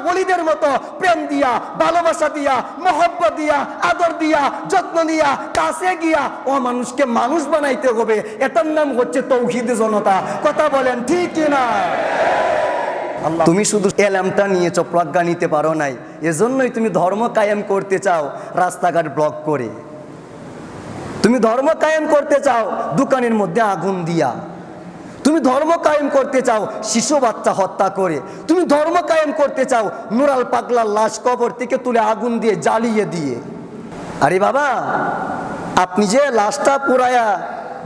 ওলিদের মতো প্রেম দিয়া, ভালোবাসা দিয়া, মহব্বত দিয়া, আদর দিয়া, যত্ন দিয়া, কাছে গিয়া ও মানুষকে মানুষ বানাইতে হবে। এটার নাম হচ্ছে তৌহিদ জনতা। কথা বলেন ঠিক কিনা? তুমি শুধু এলামটা নিয়েছো, প্রজ্ঞা নিতে পারো নাই। এজন্যই তুমি ধর্ম কায়েম করতে চাও রাস্তাঘাট ব্লক করে। তুমি ধর্ম কায়েম করতে চাও দোকানের মধ্যে আগুন দিয়া। তুমি ধর্ম কায়েম করতে চাও শিশু বাচ্চা হত্যা করে। তুমি ধর্ম কায়েম করতে চাও নুরাল পাগলার লাশ কবর থেকে তুলে আগুন দিয়ে জ্বালিয়ে দিয়ে। আরে বাবা, আপনি যে লাশটা পুরায়া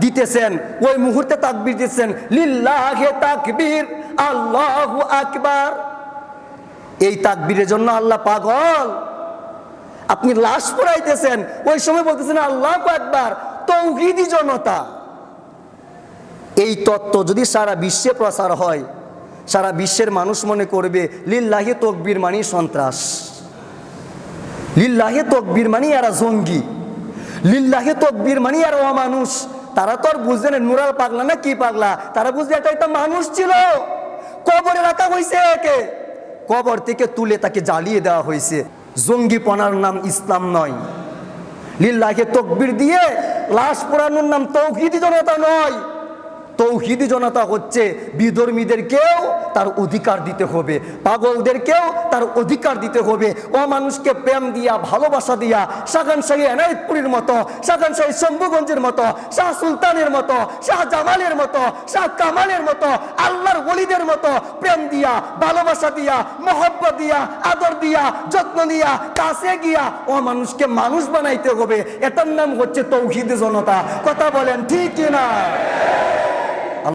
দিতেছেন ওই মুহূর্তে তাকবীর দিতেছেন, লিল্লাহে তাকবীর, আল্লাহু আকবার। এই তাকবীরের জন্য আল্লাহ পাগল? আপনি লাশ পুরাইতেছেন ওই সময় বলতেছেন আল্লাহু আকবার। তৌহিদি জনতা। এই তত্ত্ব যদি সারা বিশ্বে প্রচার হয়, সারা বিশ্বের মানুষ মনে করবে লিল্লাহি তাকবীর মানে সন্ত্রাস, লিল্লাহি তাকবীর মানে এরা জঙ্গি, লিল্লাহি তাকবীর মানে এরা অমানুষ। তারা তো আর বুঝবে না নুরাল পাগলা না কি পাগলা, তারা বুঝবে এটা একটা মানুষ ছিল, কবরে রাখা হয়েছে, একে কবর থেকে তুলে তাকে জ্বালিয়ে দেওয়া হয়েছে। জঙ্গিপনার নাম ইসলাম নয়। লিল্লাহি তাকবীর দিয়ে লাশ পোড়ানোর নাম তৌহিদি জনতা নয়। তৌহিদি জনতা হচ্ছে বিধর্মীদেরকেও তার অধিকার দিতে হবে, পাগলদেরকেও তার অধিকার দিতে হবে। ও মানুষকে প্রেম দিয়া, ভালোবাসা দিয়া, শাখান শাহী এনায়েতপুরীর মতো, শাখান শাহী শম্ভুগঞ্জের মতো, শাহ সুলতানের মতো, শাহ জামালের মতো, শাহ কামালের মতো, আল্লাহর ওলিদের মতো প্রেম দিয়া, ভালোবাসা দিয়া, মহব্বত দিয়া, আদর দিয়া, যত্ন দিয়া, কাছে গিয়া ও মানুষকে মানুষ বানাইতে হবে। এটার নাম হচ্ছে তৌহিদ জনতা। কথা বলেন ঠিক কিনা?